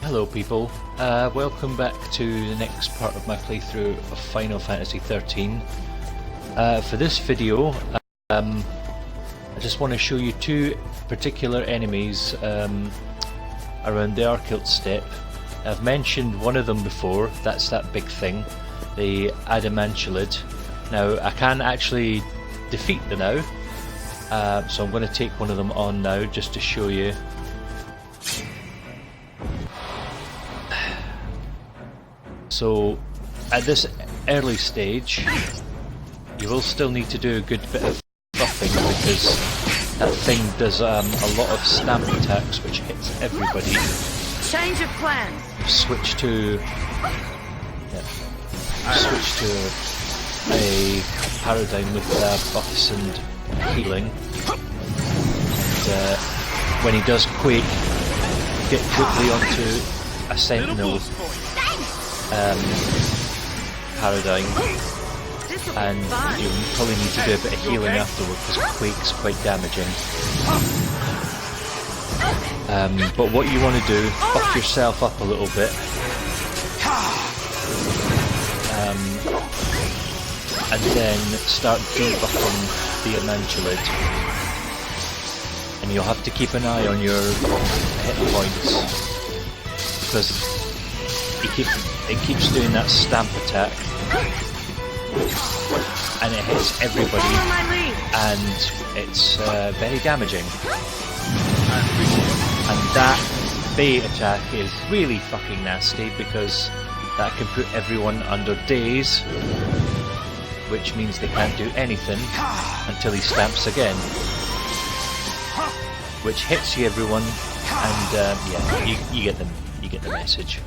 Hello people, welcome back to the next part of my playthrough of Final Fantasy XIII. For this video, I just want to show you two particular enemies around the Archylte Steppe. I've mentioned one of them before, that's that big thing, the Adamanchelid. Now I can actually defeat them now, so I'm going to take one of them on now just to show you. So, at this early stage, you will still need to do a good bit of buffing because that thing does a lot of stamp attacks which hits everybody. Change of plans. Switch to a paradigm with buffs and healing. And when he does quake, get quickly onto a sentinel paradigm, and you probably need to do a bit of healing afterward because Quake's quite damaging. But what you want to do, buff yourself up a little bit, and then start debuffing the Adamanchelids. And you'll have to keep an eye on your hit points because it keeps doing that stamp attack and it hits everybody and it's very damaging. And that bait attack is really fucking nasty because that can put everyone under daze, which means they can't do anything until he stamps again, which hits you everyone, and yeah, you get the message.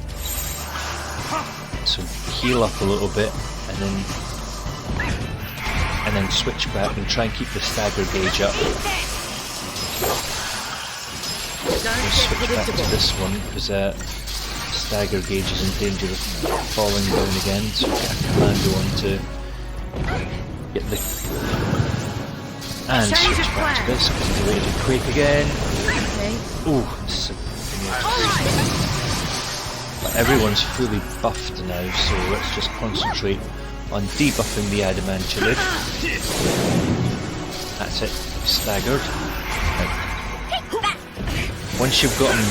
So heal up a little bit, and then switch back and try and keep the stagger gauge up. We'll switch back to this one because stagger gauge is in danger of falling down again. So get a commando on to get the and switch back to this because we're ready to quake again. Ooh, this is everyone's fully buffed now, so let's just concentrate on debuffing the Adamanchelid. That's it, staggered. Right. Once you've got him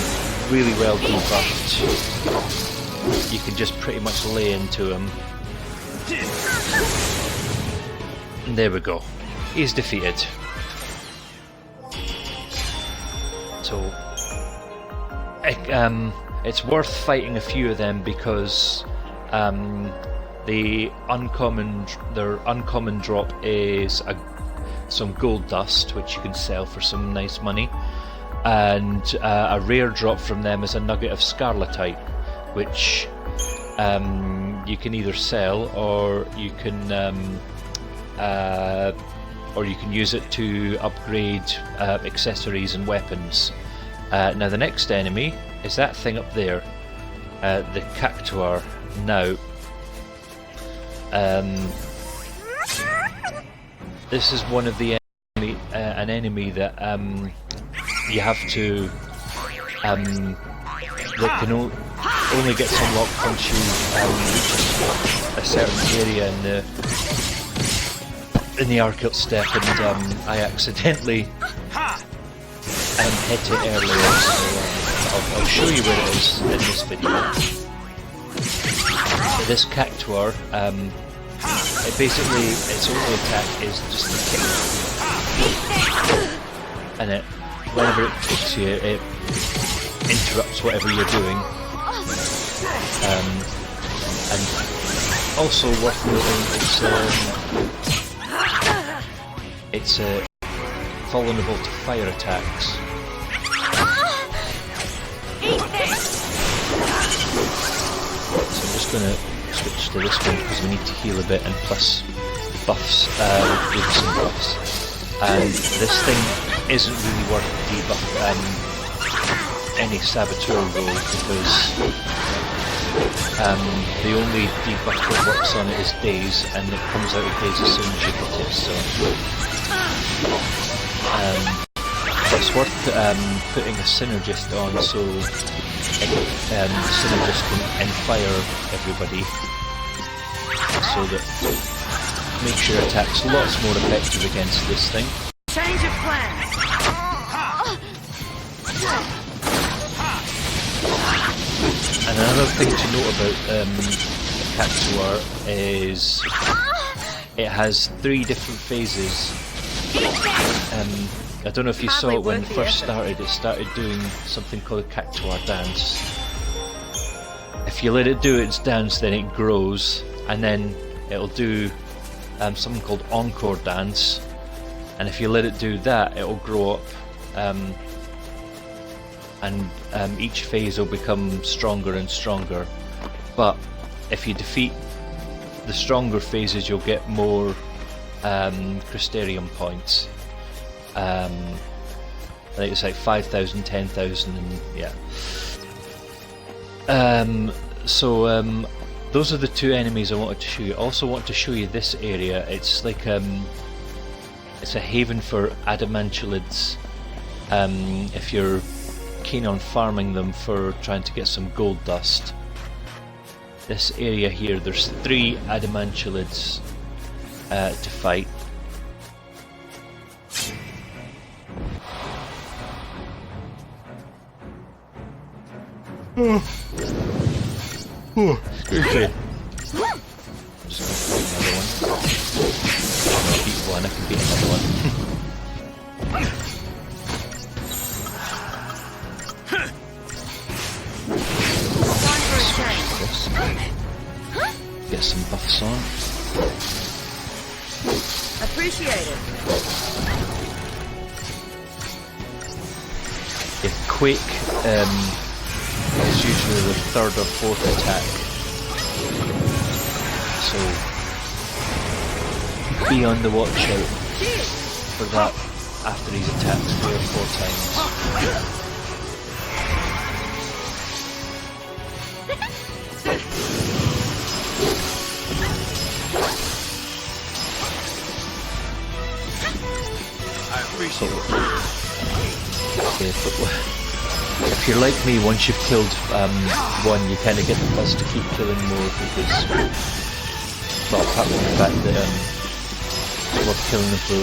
really well debuffed, you can just pretty much lay into him. And there we go, he's defeated. So, it's worth fighting a few of them because their uncommon drop is some gold dust, which you can sell for some nice money, and a rare drop from them is a nugget of scarletite, which you can either sell or you can use it to upgrade accessories and weapons. Now the next enemy is that thing up there, the Cactuar. Now, this is one of the an enemy that you have to that can only gets unlocked once you reach a certain area in the Archylte Steppe, and I accidentally hit it earlier, so I'll show you where it is in this video. So this Cactuar, basically its only attack is just to kick, and whenever it kicks you, it interrupts whatever you're doing. And also worth noting, it's vulnerable to fire attacks. So I'm just going to switch to this one because we need to heal a bit, and plus the buffs, with some buffs. And this thing isn't really worth debuff any saboteur role because the only debuff that works on it is daze, and it comes out of daze as soon as you hit it. So it's worth putting a synergist on so it synergist and fire everybody, so that makes your attacks lots more effective against this thing. Change of plans. And another thing to note about the Cactuar is it has 3 different phases. I don't know if you saw it when it first started. It started doing something called a Cactuar dance. If you let it do its dance, then it grows, and then it'll do something called encore dance. And if you let it do that, it'll grow up, and each phase will become stronger and stronger. But if you defeat the stronger phases, you'll get more Crystarium points. I think it's like 5,000, 10,000, and yeah. Those are the 2 enemies I wanted to show you. I also want to show you this area. It's like it's a haven for Adamanchelids. If you're keen on farming them for trying to get some gold dust. This area here, there's 3 Adamanchelid to fight. Excuse me. Just gonna fight another one. I'll beat one, I can beat another one. Get some buffs on. Appreciate it. Yeah, Quake is usually the 3rd or 4th attack, so be on the watch out for that after he's attacked 3 or 4 times. If you're like me, once you've killed one, you kind of get the buzz to keep killing more, because, well, apart from the fact that it's worth killing them for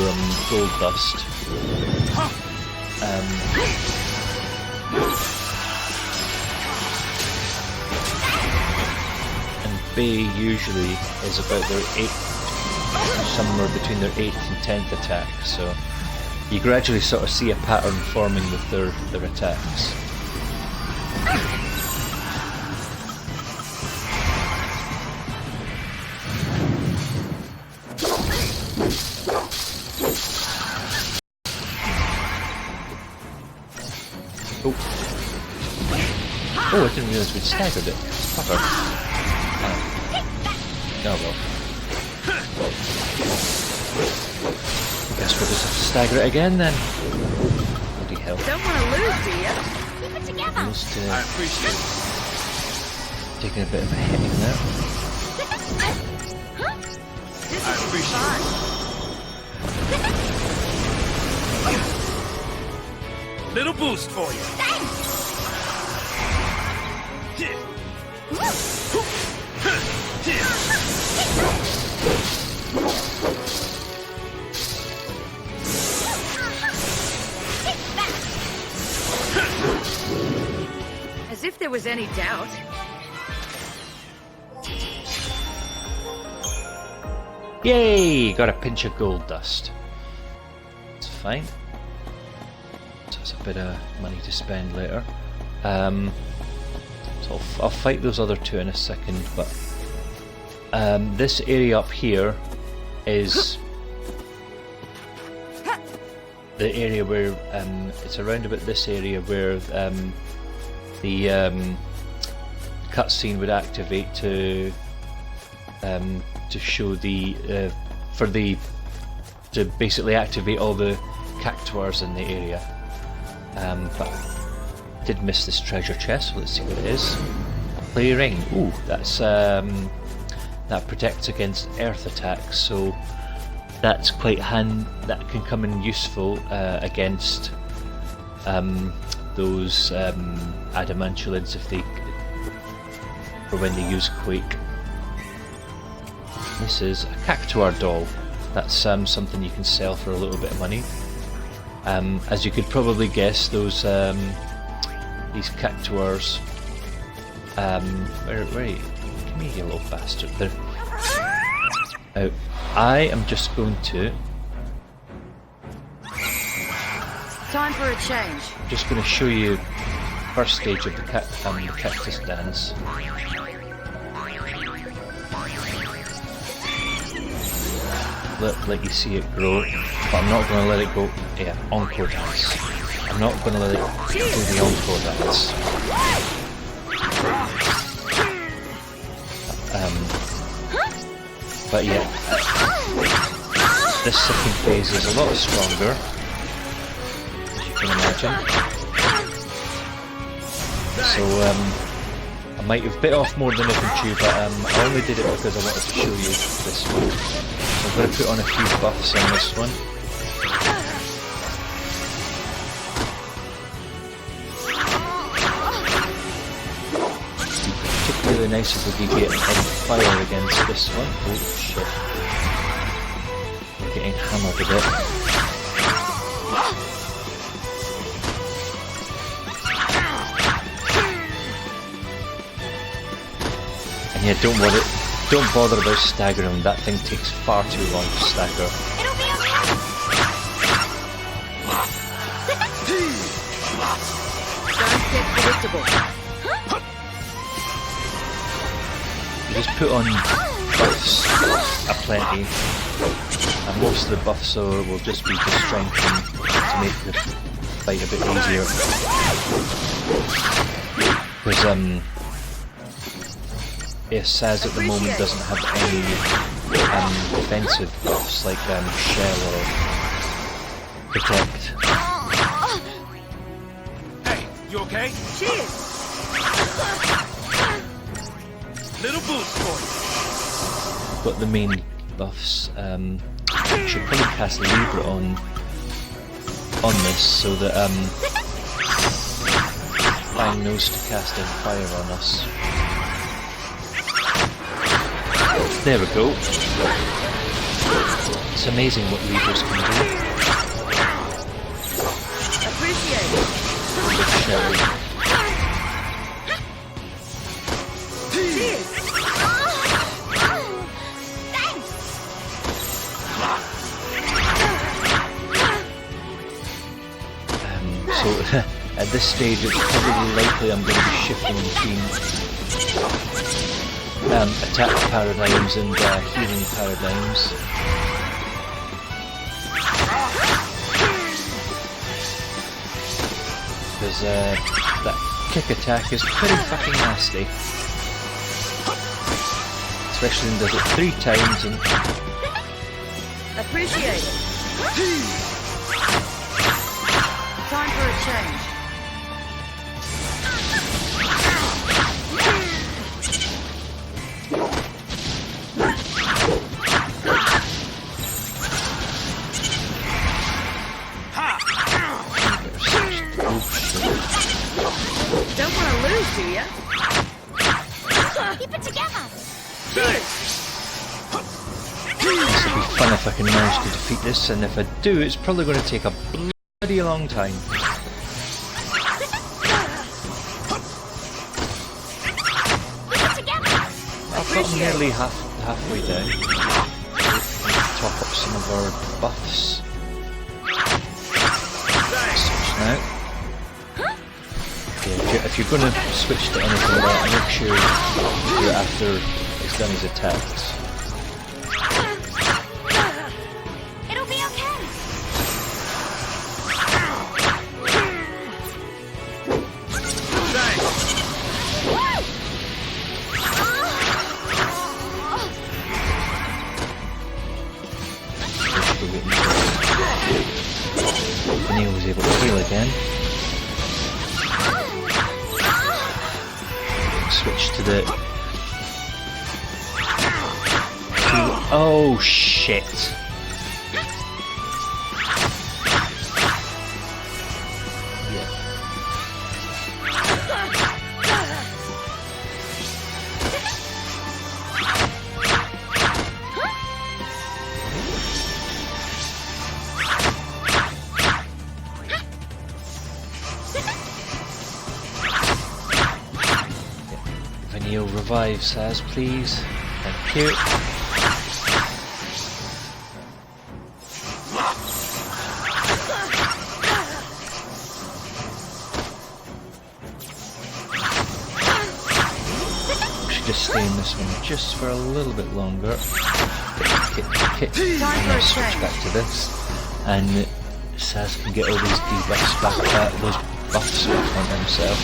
gold dust. And Bay usually is about their 8th, somewhere between their 8th and 10th attack, so you gradually sort of see a pattern forming with their attacks. Oh, I didn't realise we'd staggered it. Fucker. Oh well. I guess we'll just have to stagger it again then. Bloody hell. Don't want to lose, do you? Keep it together. Almost, I appreciate it. Taking a bit of a hitting there. This is fun. Little boost for you. Thanks. As if there was any doubt. Yay! Got a pinch of gold dust. It's fine. So it's a bit of money to spend later. So I'll fight those other 2 in a second, but this area up here is the area where it's around about this area where the cutscene would activate to show the to basically activate all the Cactuars in the area. But I did miss this treasure chest, so let's see what it is. Play ring. Ooh, that's that protects against earth attacks, so that's quite that can come in useful against those Adamanchelids if they for when they use Quake. This is a Cactuar doll. That's something you can sell for a little bit of money. As you could probably guess, these Cactuars. Where are you? Come here, you little bastard. There. Now, I am just going to. Time for a change. I'm just going to show you first stage of the cactus dance. Let you see it grow, but I'm not going to let it go. Yeah, encore dance. I'm not going to let it do the encore dance. But yeah, this second phase is a lot stronger, as you can imagine. So I might have bit off more than I can chew, but I only did it because I wanted to show you this one. So I'm going to put on a few buffs on this one. It'd be particularly nice if we could get on fire against this one. Oh shit. We're getting hammered a bit. Yeah, don't bother about staggering. That thing takes far too long to stagger. It'll be okay. Don't get predictable. You just put on buffs aplenty, and most of the buffs will just be to strengthen to make the fight a bit easier. Because XIII at the moment doesn't have any defensive buffs like Shell or Protect. Hey, you okay? Cheers. Little boost for you. But the main buffs, should probably cast Libra on this so that Bang knows to cast in fire on us. There we go. It's amazing what Libras can do. Appreciate it. With Shelly. Cheers. So at this stage it's probably likely I'm going to be shifting between attack paradigms and healing paradigms. Because that kick attack is pretty fucking nasty. Especially when it does it 3 times and... Appreciate it. Time for a change. Don't want to lose, do ya? Keep it together. Thanks. This will be fun if I can manage to defeat this, and if I do, it's probably going to take a bloody long time. I've got nearly halfway down. Top up some of our buffs. Switch now. Yeah, if you're going to switch to anything like that, make sure you do it after it's done his attacks. It'll be okay. Neil was able to heal again. Switch to the... Oh shit! Yeah. you'll revive Saz, please. Thank you. Just stay in this one just for a little bit longer. Kick, and then switch back to this, and Saz can get all these debuffs back, those buffs back on himself.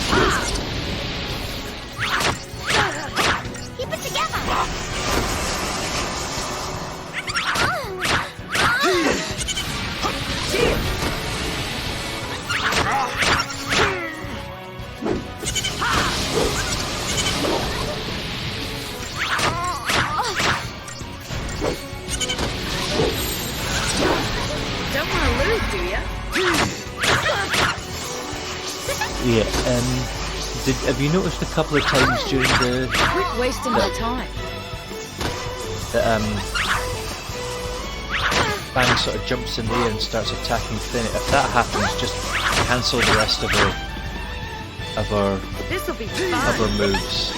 Keep it together. Yeah, have you noticed a couple of times during the... Quit wasting my time. That Bang sort of jumps in the air and starts attacking Thin. If that happens, just cancel the rest of her moves.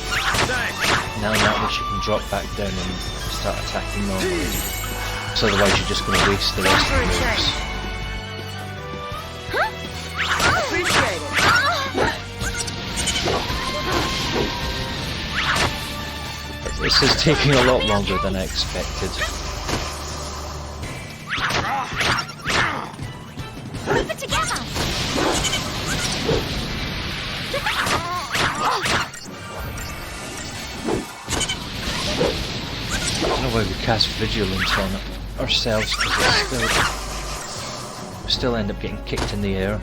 Now that way she can drop back down and start attacking normally. So otherwise you're just going to waste the rest of the moves. Appreciate it. This is taking a lot longer than I expected. Keep it together. I don't know why we cast Vigilance on it ourselves, because we still end up getting kicked in the air.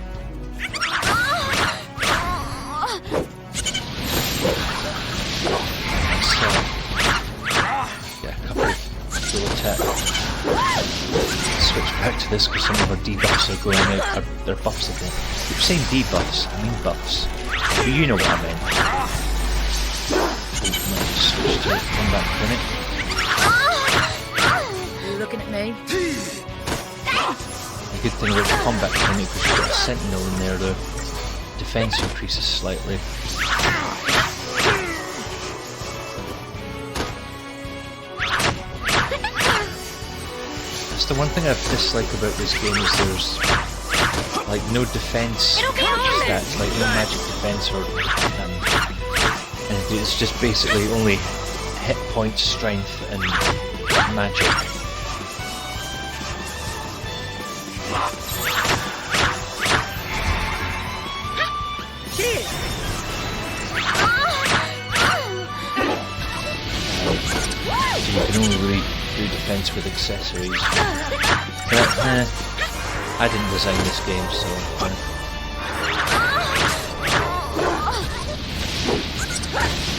Switch back to this because some of our debuffs are going out. Their buffs are going. I keep saying debuffs, I mean buffs. But you know what I meant. Switch to combat clinic. You looking at me? The good thing about the combat clinic is you've got a sentinel in there, the defense increases slightly. The one thing I dislike about this game is there's like no defense stats, like no magic defense or and it's just basically only hit points, strength and magic. So you can only really do defense with accessories. But, I didn't design this game, so...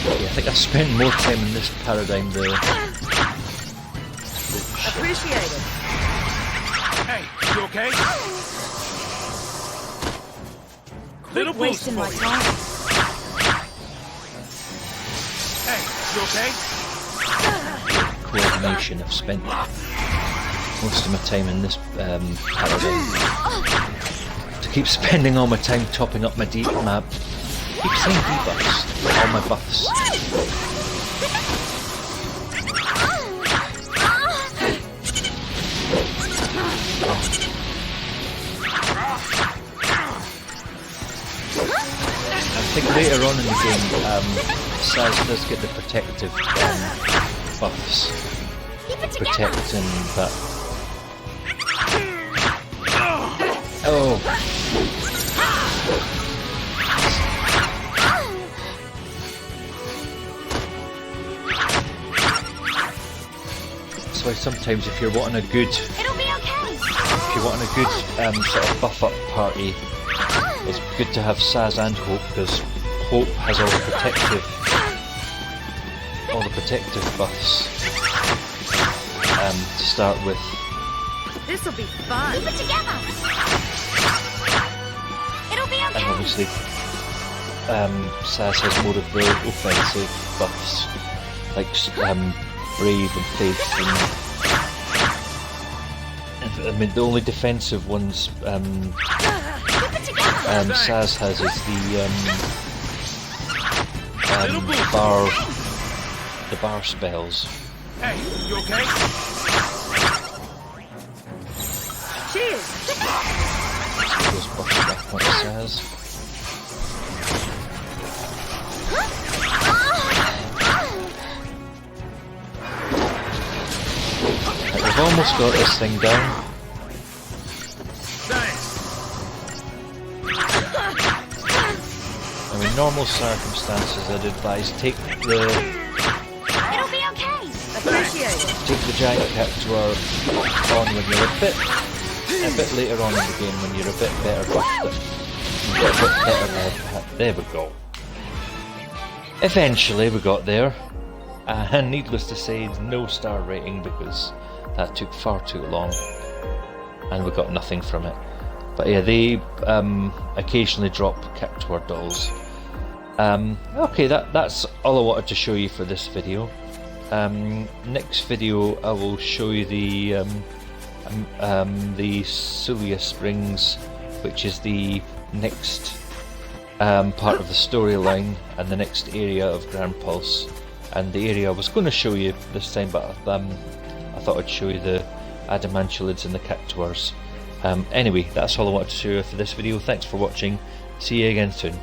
yeah, I think I spent more time in this paradigm than... Appreciate it. Hey, you okay? Little boost Wasting my time. Hey, you okay? Coordination. I've spent most of my time in this paradigm. To keep spending all my time topping up my keep saying debuffs, all my buffs. I think later on in the game, Saz does get the protective buffs. Protecting that. Oh! So sometimes if you're wanting a good... It'll be okay. If you're wanting a good sort of buff up party, it's good to have Saz and Hope, because Hope has all the protective buffs to start with. This'll be fun. Keep it together. It'll be okay. And obviously Saz has more of the offensive buffs, like Brave and Faith, and I mean the only defensive ones Saz has is the Bar the bar spells. Hey, you okay? Cheers. Those buff back what it says. Right, we've almost got this thing down. Thanks. Now in normal circumstances I'd advise take the It'll be okay. Appreciate it. take the giant Cactuar on when you're a bit later on in the game when you're a bit better buffed. You get a bit better health. There we go. Eventually we got there. And needless to say, no star rating because that took far too long. And we got nothing from it. But yeah, they occasionally drop Cactuar dolls. Okay, that's all I wanted to show you for this video. Next video I will show you the Sulia Springs, which is the next part of the storyline and the next area of Grand Pulse. And the area I was going to show you this time, but I thought I'd show you the Adamanchelids and the Cactuars. Anyway, that's all I wanted to show you for this video. Thanks for watching. See you again soon.